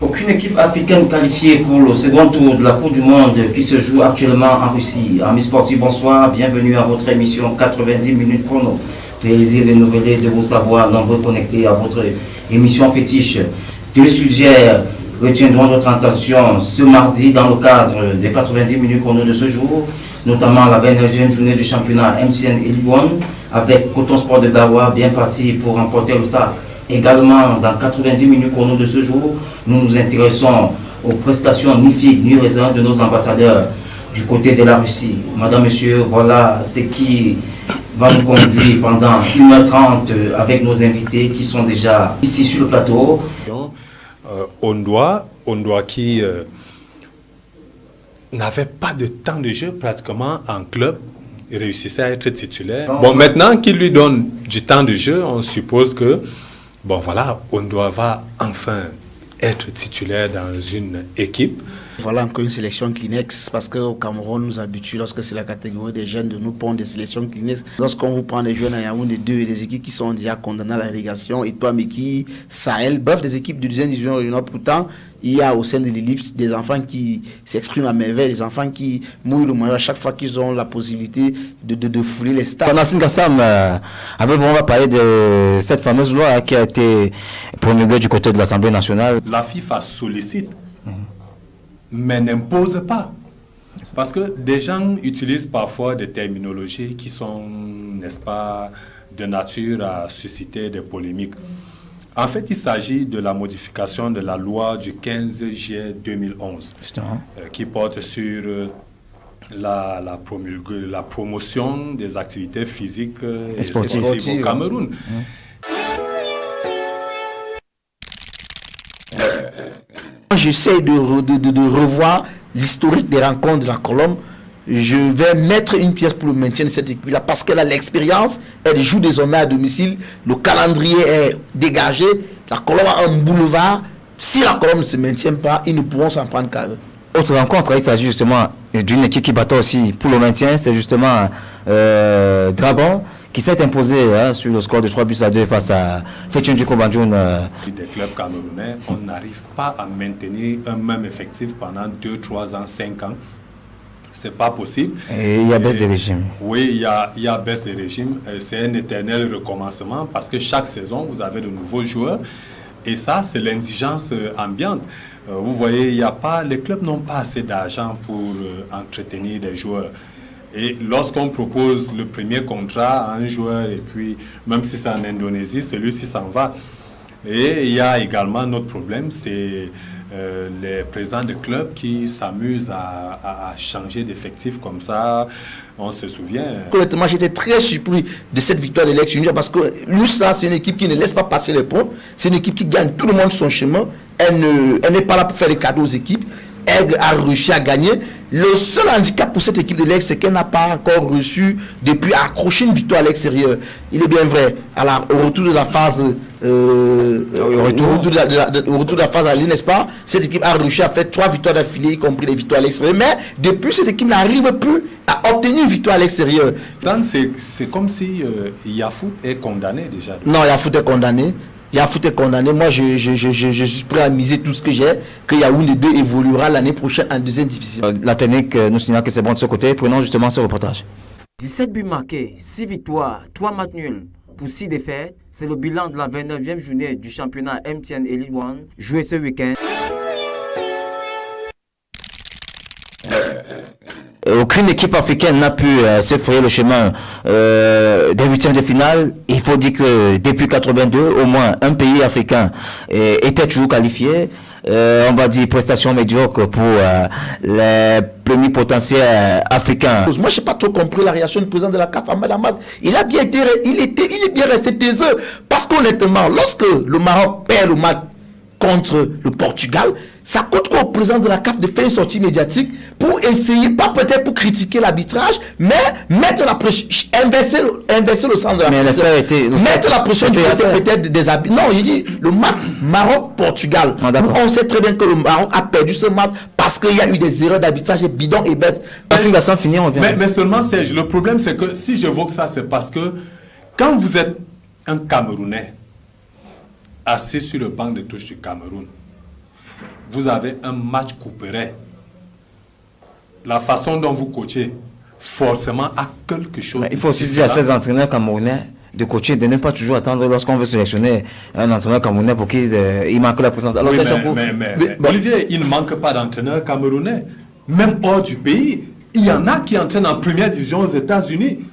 Aucune équipe africaine qualifiée pour le second tour de la Coupe du Monde qui se joue actuellement en Russie. Amis sportifs, bonsoir, bienvenue à votre émission 90 minutes chrono. Plaisir renouvelé de vous savoir nombreux connectés à votre émission fétiche. Deux sujets retiendront notre attention ce mardi dans le cadre des 90 minutes chrono de ce jour, notamment la 29e journée du championnat MTN Elite One avec Coton Sport de Dawa bien parti pour remporter le sac. Également, dans 90 minutes chrono de ce jour, nous nous intéressons aux prestations ni figues ni raisins de nos ambassadeurs du côté de la Russie. Madame, Monsieur, voilà ce qui va nous conduire pendant 1h30 avec nos invités qui sont déjà ici sur le plateau. Ondoa qui n'avait pas de temps de jeu pratiquement en club, il réussissait à être titulaire. Bon, maintenant qu'il lui donne du temps de jeu, on suppose que bon voilà, Ondoa va enfin être titulaire dans une équipe. Voilà encore une sélection Kleenex, parce qu'au Cameroun, nous habitue, lorsque c'est la catégorie des jeunes, de nous prendre des sélections Kleenex. Lorsqu'on vous prend des jeunes à Yaoundé 2 et des équipes qui sont déjà condamnées à la relégation, Etoile Meki, Sahel, bref, des équipes de deuxième division régionale, pourtant, il y a au sein de l'ellipse des enfants qui s'expriment à merveille, des enfants qui mouillent le maillot à chaque fois qu'ils ont la possibilité de fouler les stades. Nassine Kassam, avec vous, on va parler de cette fameuse loi qui a été promulguée du côté de l'Assemblée nationale. La FIFA sollicite, mais n'impose pas. Parce que des gens utilisent parfois des terminologies qui sont, n'est-ce pas, de nature à susciter des polémiques. En fait, il s'agit de la modification de la loi du 15 juillet 2011 qui porte sur la promotion des activités physiques et sportives au Cameroun. J'essaie de revoir l'historique des rencontres de la Colombe. Je vais mettre une pièce pour le maintien de cette équipe-là parce qu'elle a l'expérience, elle joue désormais à domicile, le calendrier est dégagé, la Colombe a un boulevard. Si la Colombe ne se maintient pas, ils ne pourront s'en prendre qu'à eux. Autre rencontre, il s'agit justement d'une équipe qui battait aussi pour le maintien, c'est justement Dragon qui s'est imposé sur le score de 3-2 face à Fetchun du Kobanjoun. Des clubs camerounais, on n'arrive pas à maintenir un même effectif pendant 2, 3 ans, 5 ans. C'est pas possible. Et il y a baisse de régime. Oui, il y a baisse de régime. C'est un éternel recommencement parce que chaque saison, vous avez de nouveaux joueurs. Et ça, c'est l'indigence ambiante. Vous voyez, les clubs n'ont pas assez d'argent pour entretenir des joueurs. Et lorsqu'on propose le premier contrat à un joueur, et puis même si c'est en Indonésie, celui-ci s'en va. Et il y a également notre problème, c'est les présidents de clubs qui s'amusent à changer d'effectif comme ça. On se souvient. Honnêtement, j'étais très surpris de cette victoire de l'Aix Junior parce que l'USA, c'est une équipe qui ne laisse pas passer les points. C'est une équipe qui gagne tout le monde son chemin. Elle n'est pas là pour faire des cadeaux aux équipes. Elle a réussi à gagner. Le seul handicap pour cette équipe de l'Aix, c'est qu'elle n'a pas encore reçu depuis accrocher une victoire à l'extérieur. Il est bien vrai, au retour de la phase au retour de la phase à l'île, n'est-ce pas, cette équipe a réussi à faire 3 victoires d'affilée, y compris les victoires à l'extérieur. Mais depuis, cette équipe n'arrive plus à obtenir une victoire à l'extérieur. C'est comme si Yafoot est condamné déjà. Non, Yafoot est condamné. Yafoot est condamné. Moi, je suis prêt à miser tout ce que j'ai, que Yaoundé 2 évoluera l'année prochaine en deuxième division. La technique nous signale que c'est bon de ce côté. Prenons justement ce reportage. 17 buts marqués, 6 victoires, 3 matchs nuls pour 6 défaites. C'est le bilan de la 29e journée du championnat MTN Elite One joué ce week-end. Aucune équipe africaine n'a pu se frayer le chemin des huitièmes de finale. Il faut dire que depuis 82, au moins un pays africain était toujours qualifié. On va dire prestation médiocre pour les plénipotentiaires africains. Moi, je n'ai pas trop compris la réaction du président de la CAF, Ahmed Ahmad. Il est bien resté taiseux. Parce qu'honnêtement, lorsque le Maroc perd le match contre le Portugal, ça coûte quoi au président de la CAF de faire une sortie médiatique pour essayer, pas peut-être pour critiquer l'arbitrage, mais mettre la pression, inverser le centre de la pression. Mettre la pression du côté peut-être des habits. Non, il dit le match Maroc-Portugal. On sait très bien que le Maroc a perdu ce match parce qu'il y a eu des erreurs d'arbitrage bidons et bêtes. Mais seulement, Serge, le problème c'est que si j'évoque ça, c'est parce que quand vous êtes un Camerounais assis sur le banc de touche du Cameroun, vous avez un match couperet. La façon dont vous coachez, forcément, a quelque chose. Mais il faut aussi dire à ces entraîneurs camerounais de coacher, de ne pas toujours attendre lorsqu'on veut sélectionner un entraîneur camerounais pour qu'il il manque la présence. Alors, Oui, c'est mais Olivier, il ne manque pas d'entraîneurs camerounais. Même hors du pays, il y en a qui entraînent en première division aux États-Unis.